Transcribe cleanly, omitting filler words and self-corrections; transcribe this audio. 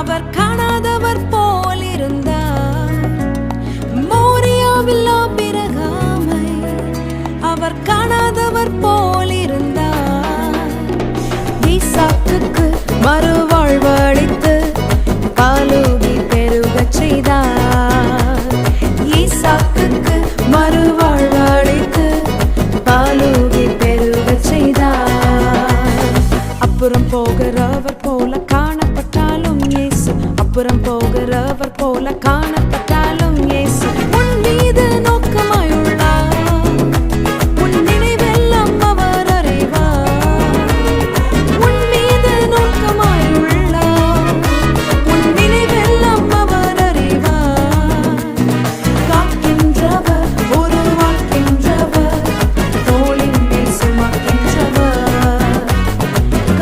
அவர் காணாதவர் போல் இருந்தார். மோரியாவில் ஆபிரகாமை அவர் காணாதவர் போல் இருந்தார். ஈசாக்குக்கு மறுவாழ்வளித்து பாலூகி பெருகச் செய்தார். ஈசாக்குக்கு மறுவாழ்வளித்து பாலூகி பெருகச் செய்தார். அப்புறம் போகிறவர் போல காணப்பட்டாலும் இயேசு அப்புறம் போகிறவர் போல காணப்பட்டாலும்